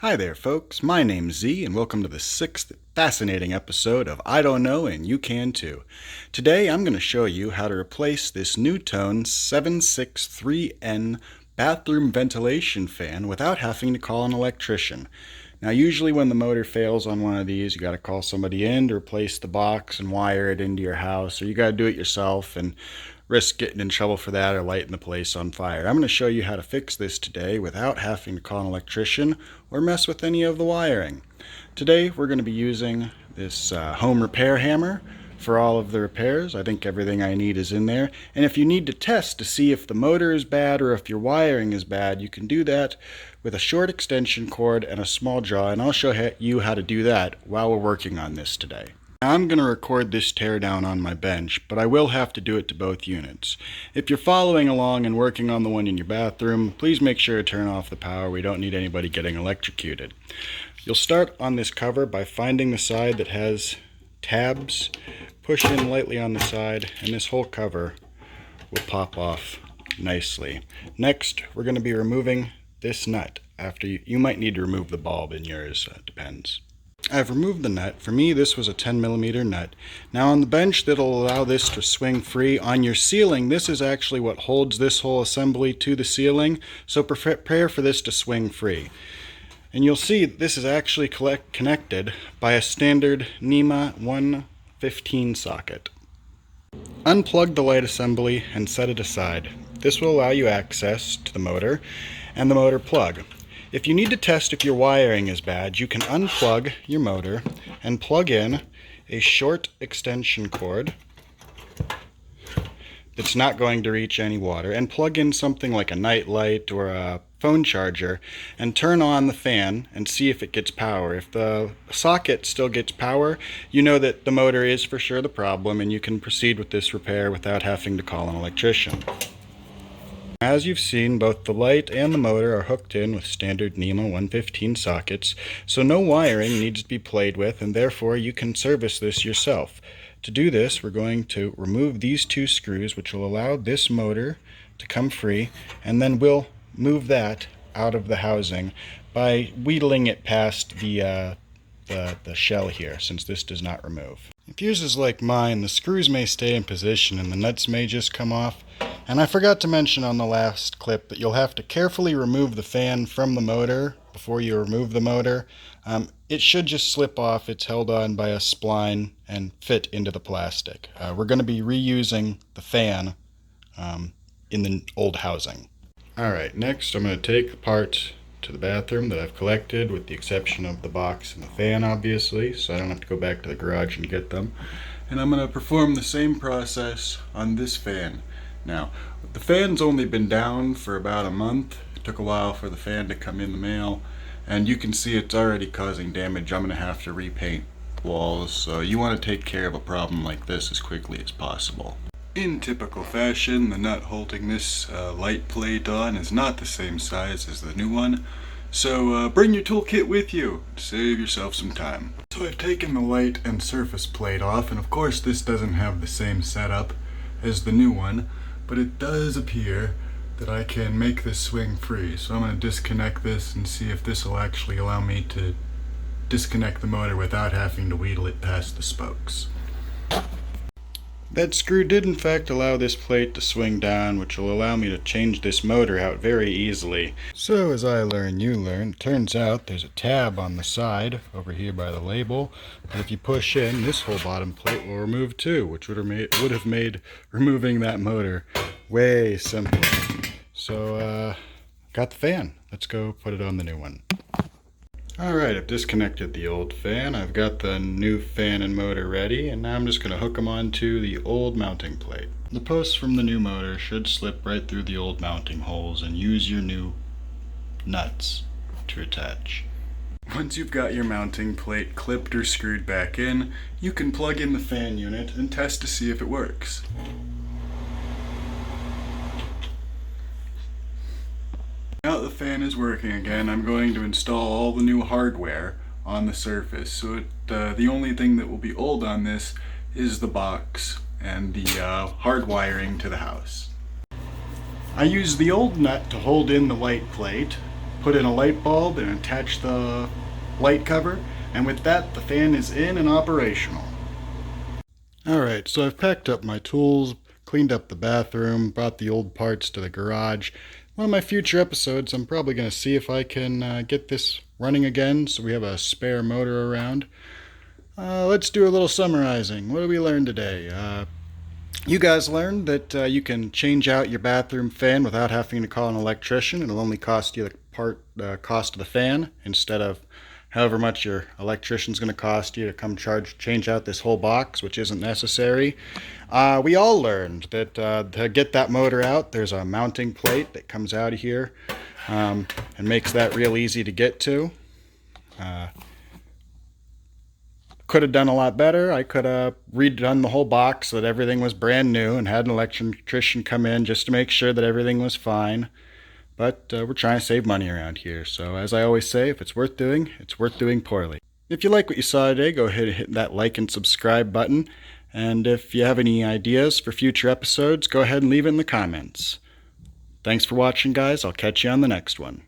Hi there, folks. My name's Z, and welcome to the sixth fascinating episode of I Don't Know and You Can Too. Today, I'm going to show you how to replace this NuTone 763N bathroom ventilation fan without having to call an electrician. Now, usually when the motor fails on one of these, you got to call somebody in to replace the box and wire it into your house, or you got to do it yourself and risk getting in trouble for that or lighting the place on fire. I'm going to show you how to fix this today without having to call an electrician or mess with any of the wiring. Today we're going to be using this home repair hammer for all of the repairs. I think everything I need is in there. And if you need to test to see if the motor is bad or if your wiring is bad, you can do that with a short extension cord and a small jaw, and I'll show you how to do that while we're working on this today. I'm going to record this teardown on my bench, but I will have to do it to both units. If you're following along and working on the one in your bathroom, please make sure to turn off the power. We don't need anybody getting electrocuted. You'll start on this cover by finding the side that has tabs. Push in lightly on the side, and this whole cover will pop off nicely. Next, we're going to be removing this nut. After you might need to remove the bulb in yours, depends. I've removed the nut. For me, this was a 10mm nut. Now on the bench, that'll allow this to swing free. On your ceiling, this is actually what holds this whole assembly to the ceiling, so prepare for this to swing free. And you'll see this is actually connected by a standard NEMA 115 socket. Unplug the light assembly and set it aside. This will allow you access to the motor and the motor plug. If you need to test if your wiring is bad, you can unplug your motor and plug in a short extension cord that's not going to reach any water, and plug in something like a night light or a phone charger and turn on the fan and see if it gets power. If the socket still gets power, you know that the motor is for sure the problem, and you can proceed with this repair without having to call an electrician. As you've seen, both the light and the motor are hooked in with standard NEMA 115 sockets, so no wiring needs to be played with, and therefore you can service this yourself. To do this, we're going to remove these two screws, which will allow this motor to come free, and then we'll move that out of the housing by wheedling it past the shell here, since this does not remove. If yours is like mine, the screws may stay in position and the nuts may just come off. And I forgot to mention on the last clip that you'll have to carefully remove the fan from the motor before you remove the motor. It should just slip off. It's held on by a spline and fit into the plastic. We're going to be reusing the fan in the old housing. Alright, next I'm going to take the parts to the bathroom that I've collected, with the exception of the box and the fan, obviously, so I don't have to go back to the garage and get them. And I'm going to perform the same process on this fan. Now, the fan's only been down for about a month. It took a while for the fan to come in the mail, and you can see it's already causing damage. I'm going to have to repaint walls, so you want to take care of a problem like this as quickly as possible. In typical fashion, the nut holding this light plate on is not the same size as the new one, so bring your toolkit with you to save yourself some time. So I've taken the light and surface plate off, and of course this doesn't have the same setup as the new one, but it does appear that I can make this swing free. So I'm going to disconnect this and see if this will actually allow me to disconnect the motor without having to wheedle it past the spokes. That screw did in fact allow this plate to swing down, which will allow me to change this motor out very easily. So as I learn, you learn. It turns out there's a tab on the side over here by the label, but if you push in, this whole bottom plate will remove too, which would have made removing that motor way simpler. So got the fan. Let's go put it on the new one. Alright, I've disconnected the old fan. I've got the new fan and motor ready, and now I'm just going to hook them onto the old mounting plate. The posts from the new motor should slip right through the old mounting holes, and use your new nuts to attach. Once you've got your mounting plate clipped or screwed back in, you can plug in the fan unit and test to see if it works. Now that the fan is working again, I'm going to install all the new hardware on the surface. So the only thing that will be old on this is the box and the hard wiring to the house. I used the old nut to hold in the light plate, put in a light bulb and attach the light cover, and with that the fan is in and operational. Alright, so I've packed up my tools, cleaned up the bathroom, brought the old parts to the garage. One of my future episodes, I'm probably going to see if I can get this running again so we have a spare motor around. Let's do a little summarizing. What did we learn today? You guys learned that you can change out your bathroom fan without having to call an electrician. It'll only cost you the cost of the fan instead of however much your electrician's going to cost you to come change out this whole box, which isn't necessary. We all learned that to get that motor out, there's a mounting plate that comes out of here and makes that real easy to get to. Could have done a lot better. I could have redone the whole box so that everything was brand new and had an electrician come in just to make sure that everything was fine. But we're trying to save money around here. So as I always say, if it's worth doing, it's worth doing poorly. If you like what you saw today, go ahead and hit that like and subscribe button. And if you have any ideas for future episodes, go ahead and leave it in the comments. Thanks for watching, guys. I'll catch you on the next one.